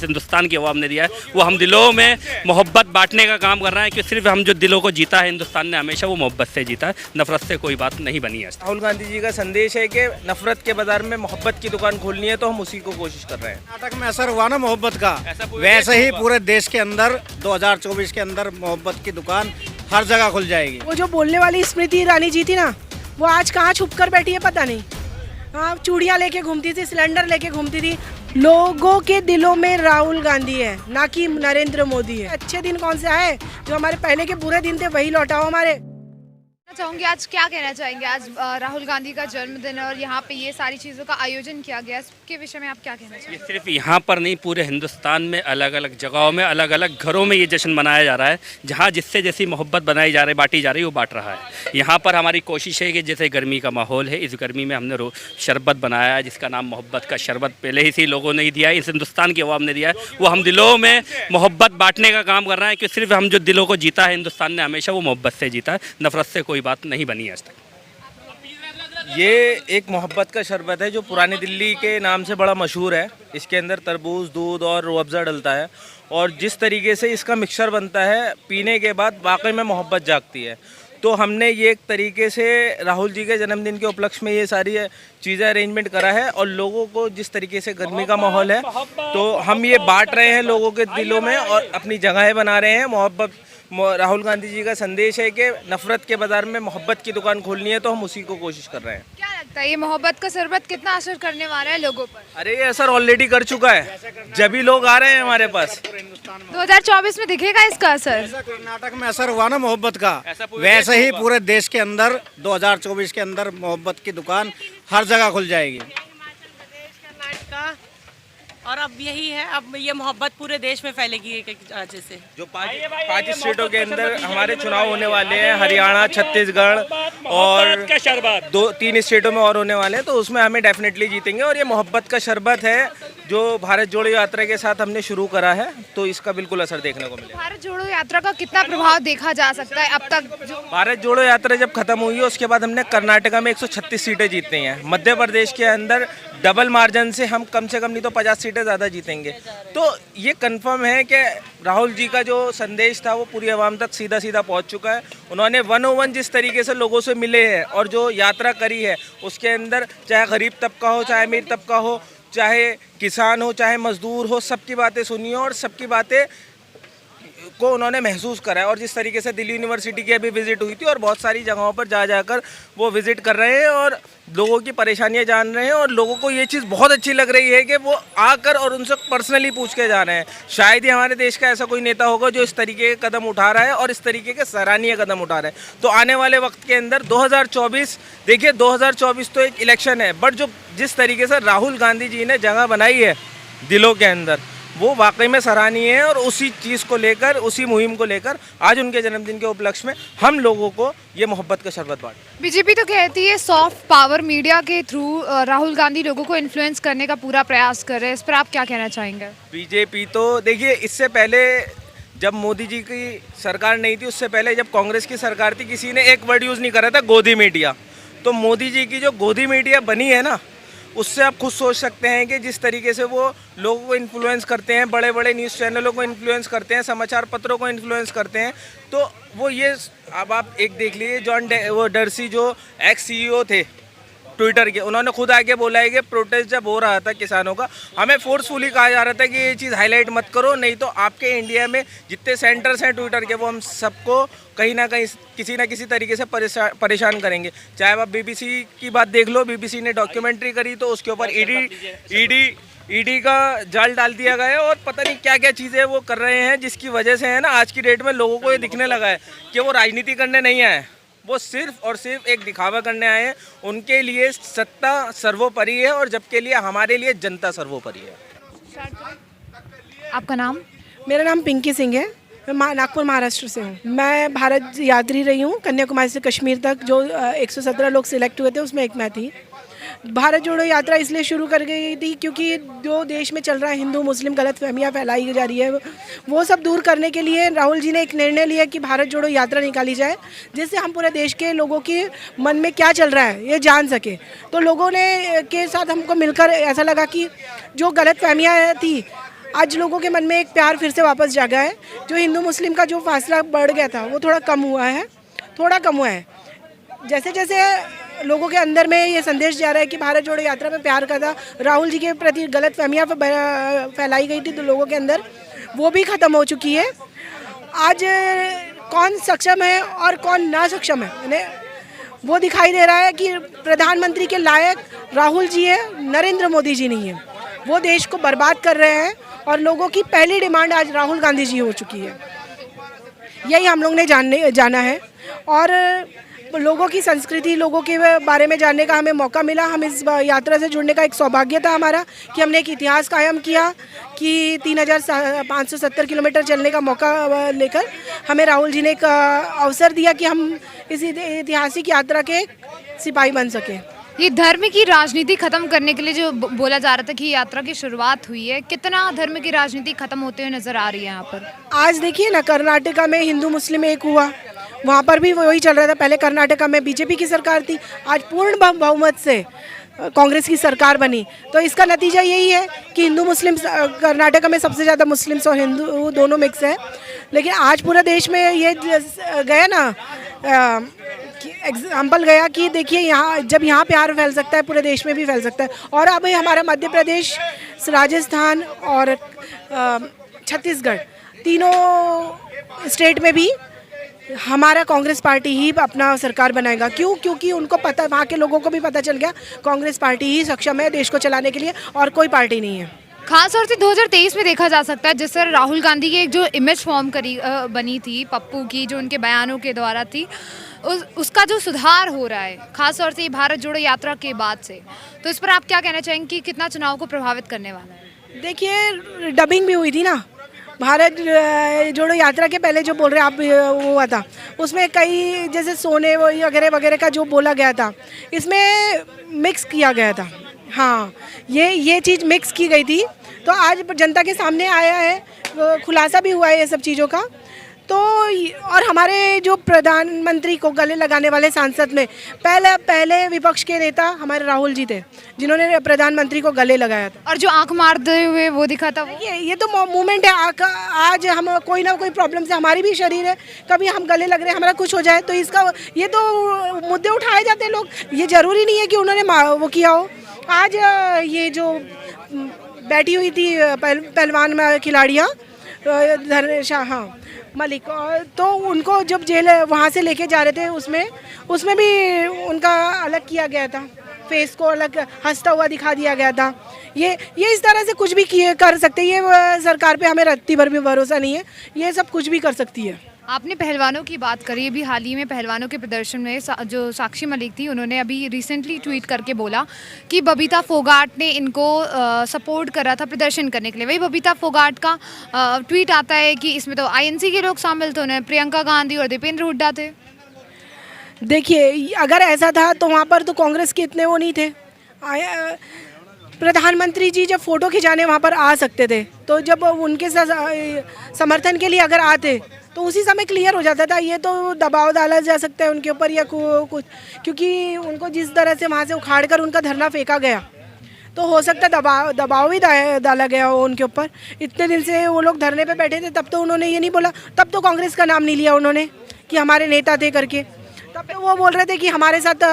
हिंदुस्तान की आवाम ने दिया है, वो हम दिलों में मोहब्बत बांटने का काम कर रहा है कि सिर्फ हम जो दिलों को जीता है हिंदुस्तान ने हमेशा वो मोहब्बत से जीता है, नफरत से कोई बात नहीं बनी है। राहुल गांधी जी का संदेश है कि नफरत के बाजार में मोहब्बत की दुकान खोलनी है, तो हम उसी को कोशिश कर रहे हैं। कर्नाटक में असर हुआ ना मोहब्बत का, वैसे ही पूरे देश के अंदर 2024 के अंदर मोहब्बत की दुकान हर जगह खुल जाएगी। वो जो बोलने वाली स्मृति ईरानी जी थी ना, वो आज कहाँ छुप कर बैठी है पता नहीं। हाँ, चूड़ियाँ लेके घूमती थी, सिलेंडर लेके घूमती थी। लोगों के दिलों में राहुल गांधी है, ना कि नरेंद्र मोदी है। अच्छे दिन कौन से आए? जो हमारे पहले के बुरे दिन थे वही लौटाओ हमारे। चाहूँगी आज क्या कहना चाहेंगे? आज राहुल गांधी का जन्मदिन है और यहाँ पे ये सारी चीज़ों का आयोजन किया गया है, इसके विषय में आप क्या कहना चाहेंगे? ये सिर्फ यहाँ पर नहीं, पूरे हिंदुस्तान में अलग अलग जगहों में अलग अलग घरों में ये जश्न मनाया जा रहा है। जहाँ जिससे जैसी मोहब्बत बनाई जा रही बांटी जा रही है वो बांट रहा है। यहाँ पर हमारी कोशिश है कि जैसे गर्मी का माहौल है, इस गर्मी में हमने शरबत बनाया है जिसका नाम मोहब्बत का शरबत पहले ही से लोगों ने ही दिया है, इस हिंदुस्तान की आवाम ने दिया है। वो हम दिलों में मोहब्बत बांटने का काम कर रहा है कि सिर्फ हम जो दिलों को जीता है हिंदुस्तान ने हमेशा वो मोहब्बत से जीता है, नफरत से कोई बात नहीं बनी है। ये एक मोहब्बत का शरबत है जो पुरानी दिल्ली के नाम से बड़ा मशहूर है। इसके अंदर तरबूज, दूध और रूह अफ़ज़ा डलता है और जिस तरीके से इसका मिक्सचर बनता है, पीने के बाद वाकई में मोहब्बत जागती है। तो हमने ये एक तरीके से राहुल जी के जन्मदिन के उपलक्ष्य में ये सारी चीज़ें अरेंजमेंट करा है और लोगों को जिस तरीके से गर्मी का माहौल है तो हम ये बांट रहे हैं लोगों के दिलों में और अपनी जगहें बना रहे हैं। मोहब्बत राहुल गांधी जी का संदेश है कि नफरत के बाजार में मोहब्बत की दुकान खोलनी है, तो हम उसी को कोशिश कर रहे हैं। क्या लगता है ये मोहब्बत का शरबत कितना असर करने वाला है लोगों पर? अरे ये असर ऑलरेडी कर चुका है, जब भी लोग आ रहे हैं हमारे पास। 2024 में दिखेगा इसका असर? कर्नाटक में असर हुआ ना मोहब्बत का, वैसे ही पूरे देश के अंदर 2024 के अंदर मोहब्बत की दुकान हर जगह खुल जाएगी। और अब यही है, अब ये मोहब्बत पूरे देश में फैलेगी एक राज्य से। जो पांच स्टेटों के अंदर हमारे चुनाव होने वाले हैं, हरियाणा, छत्तीसगढ़ और 2-3 स्टेटों में और होने वाले हैं, तो उसमें हमें डेफिनेटली जीतेंगे। और ये मोहब्बत का शरबत है जो भारत जोड़ो यात्रा के साथ हमने शुरू करा है, तो इसका बिल्कुल असर देखने को मिलेगा। भारत जोड़ो यात्रा का कितना प्रभाव देखा जा सकता है अब तक? भारत जोड़ो यात्रा जब खत्म हुई है उसके बाद हमने कर्नाटका में 136 सीटें जीती हैं। मध्य प्रदेश के अंदर डबल मार्जिन से हम कम से कम नहीं तो 50 सीटें ज़्यादा जीतेंगे। तो ये कंफर्म है कि राहुल जी का जो संदेश था वो पूरी आवाम तक सीधा सीधा पहुंच चुका है। उन्होंने 101 जिस तरीके से लोगों से मिले हैं और जो यात्रा करी है उसके अंदर चाहे गरीब तबका हो, चाहे अमीर तबका हो, चाहे किसान हो, चाहे मजदूर हो, सबकी बातें सुनी और सबकी बातें को उन्होंने महसूस करा है। और जिस तरीके से दिल्ली यूनिवर्सिटी की अभी विज़िट हुई थी और बहुत सारी जगहों पर जा जाकर वो विज़िट कर रहे हैं और लोगों की परेशानियां जान रहे हैं और लोगों को ये चीज़ बहुत अच्छी लग रही है कि वो आकर और उनसे पर्सनली पूछ के जा रहे हैं। शायद ही हमारे देश का ऐसा कोई नेता होगा जो इस तरीके के कदम उठा रहा है और इस तरीके के सराहनीय कदम उठा रहा है। तो आने वाले वक्त के अंदर 2024, देखिए 2024 तो एक इलेक्शन है, बट जो जिस तरीके से राहुल गांधी जी ने जगह बनाई है दिलों के अंदर वो वाकई में सराहनीय है। और उसी चीज़ को लेकर, उसी मुहिम को लेकर आज उनके जन्मदिन के उपलक्ष्य में हम लोगों को ये मोहब्बत का शरबत बांट। बीजेपी तो कहती है सॉफ्ट पावर मीडिया के थ्रू राहुल गांधी लोगों को इन्फ्लुएंस करने का पूरा प्रयास कर रहे हैं, इस पर आप क्या कहना चाहेंगे? बीजेपी तो देखिए, इससे पहले जब मोदी जी की सरकार नहीं थी, उससे पहले जब कांग्रेस की सरकार थी, किसी ने एक वर्ड यूज़ नहीं करा था, गोदी मीडिया। तो मोदी जी की जो गोदी मीडिया बनी है ना, उससे आप खुद सोच सकते हैं कि जिस तरीके से वो लोगों को इन्फ्लुएंस करते हैं, बड़े बड़े न्यूज़ चैनलों को इन्फ्लुएंस करते हैं, समाचार पत्रों को इन्फ्लुएंस करते हैं, तो वो ये अब आप एक देख लीजिए, वो डर्सी जो एक्स CEO थे ट्विटर के, उन्होंने खुद आके बोला है कि प्रोटेस्ट जब हो रहा था किसानों का, हमें फोर्सफुली कहा जा रहा था कि ये चीज़ हाईलाइट मत करो, नहीं तो आपके इंडिया में जितने सेंटर्स हैं ट्विटर के वो हम सबको कहीं ना कहीं किसी ना किसी तरीके से परेशान करेंगे। चाहे आप BBC की बात देख लो, BBC ने डॉक्यूमेंट्री करी तो उसके ऊपर ईडी का जाल डाल दिया गया है और पता नहीं क्या क्या चीज़ें वो कर रहे हैं, जिसकी वजह से है ना आज की डेट में लोगों को ये दिखने लगा है कि वो राजनीति करने नहीं आए, वो सिर्फ और सिर्फ एक दिखावा करने आए हैं। उनके लिए सत्ता सर्वोपरि है और जबके लिए हमारे लिए जनता सर्वोपरि है। आपका नाम? मेरा नाम पिंकी सिंह है, मैं नागपुर महाराष्ट्र से हूँ। मैं भारत यात्री रही हूँ, कन्याकुमारी से कश्मीर तक जो 117 लोग सिलेक्ट हुए थे उसमें एक मैं थी। भारत जोड़ो यात्रा इसलिए शुरू कर गई थी क्योंकि जो देश में चल रहा है हिंदू मुस्लिम गलतफहमियां फैलाई जा रही है, वो सब दूर करने के लिए राहुल जी ने एक निर्णय लिया कि भारत जोड़ो यात्रा निकाली जाए, जिससे हम पूरे देश के लोगों के मन में क्या चल रहा है ये जान सके। तो लोगों ने के साथ हमको मिलकर ऐसा लगा कि जो गलतफहमियां थी आज लोगों के मन में एक प्यार फिर से वापस जागा है। जो हिंदू मुस्लिम का जो फासला बढ़ गया था वो थोड़ा कम हुआ है, थोड़ा कम हुआ है। जैसे जैसे लोगों के अंदर में ये संदेश जा रहा है कि भारत जोड़ो यात्रा में प्यार का था, राहुल जी के प्रति गलत फहमियाँ फैलाई गई थी तो लोगों के अंदर, वो भी ख़त्म हो चुकी है। आज कौन सक्षम है और कौन ना सक्षम है वो दिखाई दे रहा है कि प्रधानमंत्री के लायक राहुल जी है, नरेंद्र मोदी जी नहीं है। वो देश को बर्बाद कर रहे हैं और लोगों की पहली डिमांड आज राहुल गांधी जी हो चुकी है। यही हम लोग ने जाना है और लोगों की संस्कृति, लोगों के बारे में जानने का हमें मौका मिला। हम इस यात्रा से जुड़ने का एक सौभाग्य था हमारा कि हमने एक इतिहास कायम किया कि 3570 किलोमीटर चलने का मौका लेकर हमें राहुल जी ने एक अवसर दिया कि हम इस ऐतिहासिक यात्रा के सिपाही बन सकें। ये धर्म की राजनीति खत्म करने के लिए जो बोला जा रहा था कि यात्रा की शुरुआत हुई है, कितना धर्म की राजनीति खत्म होते हुए नजर आ रही है यहाँ पर? आज देखिए ना, कर्नाटका में हिंदू मुस्लिम एक हुआ, वहाँ पर भी वही चल रहा था। पहले कर्नाटका में बीजेपी की सरकार थी, आज पूर्ण बहुमत से कांग्रेस की सरकार बनी। तो इसका नतीजा यही है कि हिंदू मुस्लिम, कर्नाटका में सबसे ज़्यादा मुस्लिम्स और हिंदू दोनों मिक्स है। लेकिन आज पूरा देश में ये गया ना, एग्जाम्पल गया कि देखिए यहाँ, जब यहाँ प्यार फैल सकता है पूरे देश में भी फैल सकता है। और अब हमारा मध्य प्रदेश, राजस्थान और छत्तीसगढ़, तीनों स्टेट में भी हमारा कांग्रेस पार्टी ही अपना सरकार बनाएगा। क्यों? क्योंकि उनको पता, वहाँ के लोगों को भी पता चल गया कांग्रेस पार्टी ही सक्षम है देश को चलाने के लिए और कोई पार्टी नहीं है। खास तौर से 2023 में देखा जा सकता है जिस तरह राहुल गांधी की एक जो इमेज फॉर्म बनी थी पप्पू की, जो उनके बयानों के द्वारा थी, उसका जो सुधार हो रहा है खास तौर से भारत जोड़ो यात्रा के बाद से, तो इस पर आप क्या कहना चाहेंगे कि कितना चुनाव को प्रभावित करने वाला है? देखिए, डबिंग भी हुई थी ना भारत जोड़ो यात्रा के पहले, जो बोल रहे आप वो हुआ था, उसमें कई जैसे सोने वगैरह वगैरह का जो बोला गया था, इसमें मिक्स किया गया था। हाँ, ये चीज़ मिक्स की गई थी। तो आज जनता के सामने आया है, खुलासा भी हुआ है ये सब चीज़ों का। तो और हमारे जो प्रधानमंत्री को गले लगाने वाले सांसद में पहले विपक्ष के नेता हमारे राहुल जी थे, जिन्होंने प्रधानमंत्री को गले लगाया था। और जो आंख मारते हुए वो दिखा था, ये तो मूवमेंट है। आज हम कोई ना कोई प्रॉब्लम से, हमारी भी शरीर है, कभी हम गले लग रहे हैं, हमारा कुछ हो जाए तो इसका, ये तो मुद्दे उठाए जाते हैं लोग। ये ज़रूरी नहीं है कि उन्होंने वो किया हो। आज ये जो बैठी हुई थी पहलवान में खिलाड़ियाँ, हाँ मलिक, तो उनको जब जेल वहाँ से लेके जा रहे थे, उसमें भी उनका अलग किया गया था, फेस को अलग हंसता हुआ दिखा दिया गया था। ये इस तरह से कुछ भी कर सकते हैं। ये सरकार पे हमें रत्ती भर भी भरोसा नहीं है, ये सब कुछ भी कर सकती है। आपने पहलवानों की बात करी, अभी हाल ही में पहलवानों के प्रदर्शन में जो साक्षी मलिक थी, उन्होंने अभी रिसेंटली ट्वीट करके बोला कि बबीता फोगाट ने इनको सपोर्ट करा था प्रदर्शन करने के लिए। वही बबीता फोगाट का ट्वीट आता है कि इसमें तो आईएनसी के लोग शामिल थे, उन्हें प्रियंका गांधी और दीपेंद्र हुड्डा थे। देखिए, अगर ऐसा था तो वहाँ पर तो कांग्रेस के इतने वो नहीं थे। प्रधानमंत्री जी जब फ़ोटो खिंचाने वहाँ पर आ सकते थे, तो जब उनके समर्थन के लिए अगर आते तो उसी समय क्लियर हो जाता था। ये तो दबाव डाला जा सकता है उनके ऊपर या कुछ, क्योंकि उनको जिस तरह से वहाँ से उखाड़ कर उनका धरना फेंका गया, तो हो सकता है दबाव भी डाला गया हो उनके ऊपर। इतने दिन से वो लोग धरने पे बैठे थे, तब तो उन्होंने ये नहीं बोला, तब तो कांग्रेस का नाम नहीं लिया उन्होंने कि हमारे नेता थे करके। तब तो वो बोल रहे थे कि हमारे साथ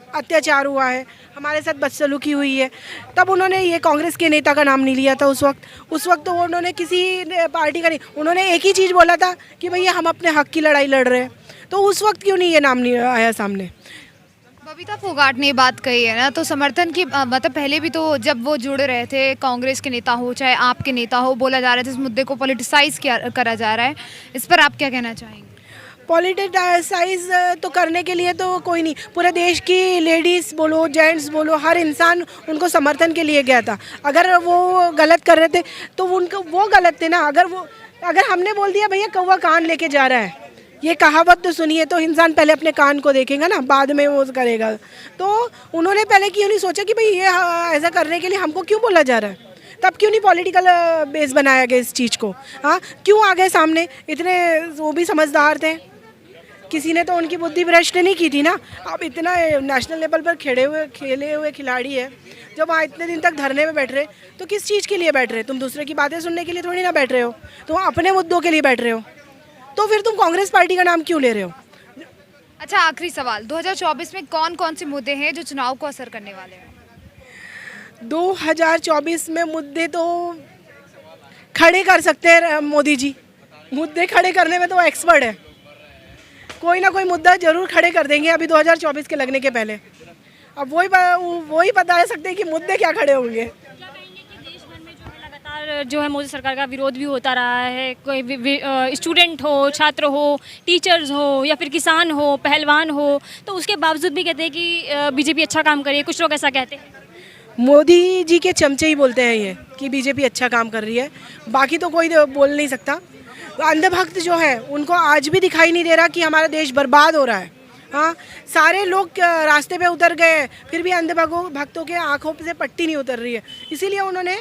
अत्याचार हुआ है, हमारे साथ बदसलूकी हुई है। तब उन्होंने ये कांग्रेस के नेता का नाम नहीं लिया था उस वक्त तो उन्होंने किसी पार्टी का नहीं, उन्होंने एक ही चीज़ बोला था कि भैया हम अपने हक की लड़ाई लड़ रहे हैं। तो उस वक्त क्यों नहीं ये नाम नहीं आया सामने? बबीता फोगाट ने बात कही है ना, तो समर्थन की मतलब पहले भी तो जब वो जुड़ रहे थे, कांग्रेस के नेता हो चाहे आपके नेता हो, बोला जा रहा था इस मुद्दे को पॉलिटिसाइज करा जा रहा है। इस पर आप क्या कहना चाहेंगे? पॉलिटिसाइज तो करने के लिए तो कोई नहीं, पूरे देश की लेडीज़ बोलो, जेंट्स बोलो, हर इंसान उनको समर्थन के लिए गया था। अगर वो गलत कर रहे थे तो उनको वो गलत थे ना। अगर हमने बोल दिया भैया कौवा कान लेके जा रहा है, ये कहावत तो सुनिए, तो इंसान पहले अपने कान को देखेगा ना, बाद में वो करेगा। तो उन्होंने पहले क्यों नहीं सोचा कि भाई ये ऐसा करने के लिए हमको क्यों बोला जा रहा है? तब क्यों नहीं पॉलिटिकल बेस बनाया गया इस चीज़ को? हाँ, क्यों आ गए सामने? इतने वो भी समझदार थे, किसी ने तो उनकी बुद्धि भ्रष्ट नहीं की थी ना। अब इतना नेशनल लेवल पर खेले हुए खिलाड़ी है, जब वहाँ इतने दिन तक धरने में बैठ रहे, तो किस चीज़ के लिए बैठ रहे? तुम दूसरे की बातें सुनने के लिए थोड़ी ना बैठ रहे हो, तुम अपने मुद्दों के लिए बैठ रहे हो। तो फिर तुम कांग्रेस पार्टी का नाम क्यों ले रहे हो? अच्छा, आखिरी सवाल, 2024 में कौन कौन से मुद्दे हैं जो चुनाव को असर करने वाले हैं? 2024 में मुद्दे तो खड़े कर सकते हैं मोदी जी। मुद्दे खड़े करने में तो एक्सपर्ट है, कोई ना कोई मुद्दा जरूर खड़े कर देंगे अभी 2024 के लगने के पहले। अब वही बता सकते हैं कि मुद्दे क्या खड़े होंगे। क्या कहेंगे कि देश भर में जो है लगातार जो है मोदी सरकार का विरोध भी होता रहा है, कोई स्टूडेंट हो, छात्र हो, टीचर्स हो या फिर किसान हो, पहलवान हो, तो उसके बावजूद भी कहते हैं कि बीजेपी अच्छा काम कर रही है, कुछ लोग ऐसा कहते हैं। मोदी जी के चमचे ही बोलते हैं ये कि बीजेपी अच्छा काम कर रही है, बाकी तो कोई बोल नहीं सकता। अंधभक्त जो है उनको आज भी दिखाई नहीं दे रहा कि हमारा देश बर्बाद हो रहा है। हाँ, सारे लोग रास्ते पे उतर गए, फिर भी भक्तों के आंखों से पट्टी नहीं उतर रही है। इसीलिए उन्होंने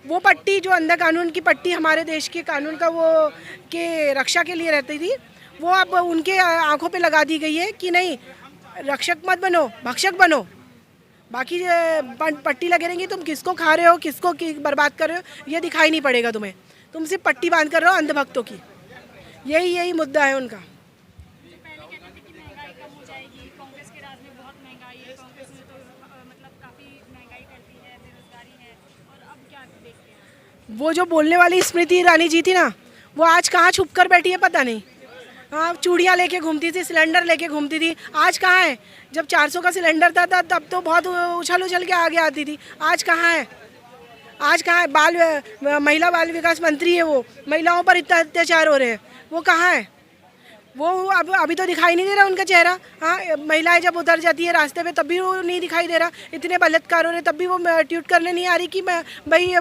वो पट्टी, जो अंधा कानून की पट्टी हमारे देश के कानून का वो के रक्षा के लिए रहती थी, वो अब उनके आंखों पे लगा दी गई है कि नहीं, रक्षक मत बनो, भक्षक बनो। बाकी पट्टी लगे रहेंगी, तुम किसको खा रहे हो, किसको बर्बाद कर रहे हो, ये दिखाई नहीं पड़ेगा तुम्हें। तुम सिर्फ पट्टी बांध कर रहे हो अंधभक्तों की। यही मुद्दा है उनका। पहले कहते थे कि महंगाई कम हो जाएगी, कांग्रेस के राज में बहुत महंगाई है, कांग्रेस में तो मतलब काफ़ी महंगाई करती है, बेरोजगारी है, और अब क्या देखते हैं? वो जो बोलने वाली स्मृति ईरानी जी थी ना, वो आज कहाँ छुप कर बैठी है पता नहीं। हाँ, चूड़ियाँ लेके घूमती थी, सिलेंडर लेके घूमती थी, आज कहाँ है? जब 400 का सिलेंडर था तब तो बहुत उछल के आगे आती थी, आज कहाँ है? आज कहाँ है? महिला बाल विकास मंत्री है, वो महिलाओं पर इतना अत्याचार हो रहे हैं, वो कहाँ है? वो अभी तो दिखाई नहीं दे रहा उनका चेहरा। हाँ, महिलाएं जब उतर जाती है रास्ते पे तब भी वो नहीं दिखाई दे रहा। इतने बलात्कार हो रहे तब भी वो ट्वीट करने नहीं आ रही कि भाई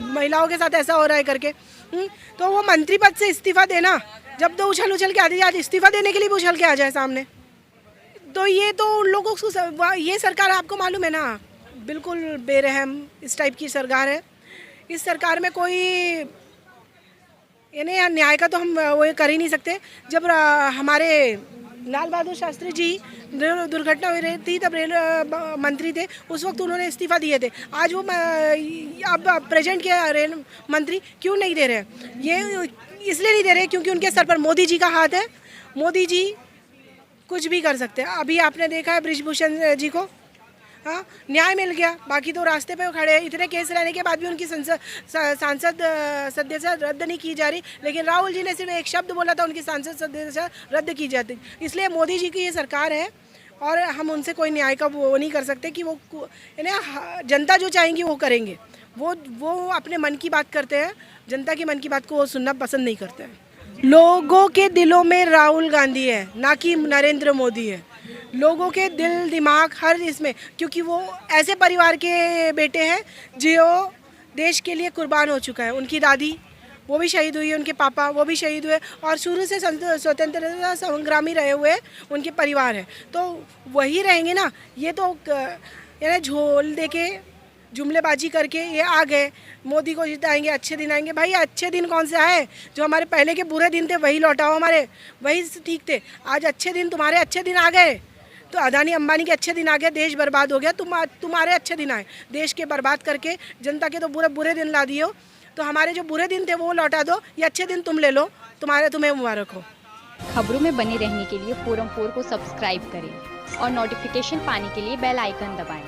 महिलाओं के साथ ऐसा हो रहा है करके। तो वो मंत्री पद से इस्तीफा देना, जब तो उछल के आती है, आज इस्तीफा देने के लिए भी उछल के आ जाए सामने। तो ये तो उन लोगों को, ये सरकार आपको मालूम है ना, बिल्कुल बेरहम इस टाइप की सरकार है। इस सरकार में कोई यानी न्याय का तो हम वो कर ही नहीं सकते। जब हमारे लाल बहादुर शास्त्री जी दुर्घटना हुई रही थी तब रेल मंत्री थे, उस वक्त उन्होंने इस्तीफा दिए थे। आज वो अब प्रेजेंट के रेल मंत्री क्यों नहीं दे रहे? ये इसलिए नहीं दे रहे क्योंकि उनके सर पर मोदी जी का हाथ है। मोदी जी कुछ भी कर सकते हैं। अभी आपने देखा है बृजभूषण जी को, हाँ, न्याय मिल गया, बाकी तो रास्ते पे खड़े हैं। इतने केस रहने के बाद भी उनकी सांसद सदस्यता रद्द नहीं की जा रही, लेकिन राहुल जी ने सिर्फ एक शब्द बोला था, उनकी सांसद सदस्यता रद्द की जाती। इसलिए मोदी जी की ये सरकार है और हम उनसे कोई न्याय का वो नहीं कर सकते कि वो जनता जो चाहेंगी वो करेंगे। वो अपने मन की बात करते हैं, जनता की मन की बात को वो सुनना पसंद नहीं करते हैं। लोगों के दिलों में राहुल गांधी है, ना कि नरेंद्र मोदी है। लोगों के दिल दिमाग हर इसमें, क्योंकि वो ऐसे परिवार के बेटे हैं जो देश के लिए कुर्बान हो चुका है। उनकी दादी वो भी शहीद हुई है, उनके पापा वो भी शहीद हुए, और शुरू से स्वतंत्रता संग्रामी रहे हुए उनके परिवार हैं। तो वही रहेंगे ना। ये तो यानी झोल दे के जुमलेबाजी करके ये आ गए, मोदी को जिताएंगे, अच्छे दिन आएंगे। भाई अच्छे दिन कौन से आए? जो हमारे पहले के बुरे दिन थे वही लौटाओ, हमारे वही ठीक थे। आज अच्छे दिन, तुम्हारे अच्छे दिन आ गए तो अदानी अंबानी के अच्छे दिन आ गए, देश बर्बाद हो गया। तुम्हारे अच्छे दिन आए, देश के बर्बाद करके जनता के तो बुरे दिन ला दिए हो। तो हमारे जो बुरे दिन थे वो लौटा दो, ये अच्छे दिन तुम ले लो, तुम्हें मुबारक हो। खबरों में बने रहने के लिए फोरम 4 को सब्सक्राइब करें और नोटिफिकेशन पाने के लिए बेल आइकन दबाएं।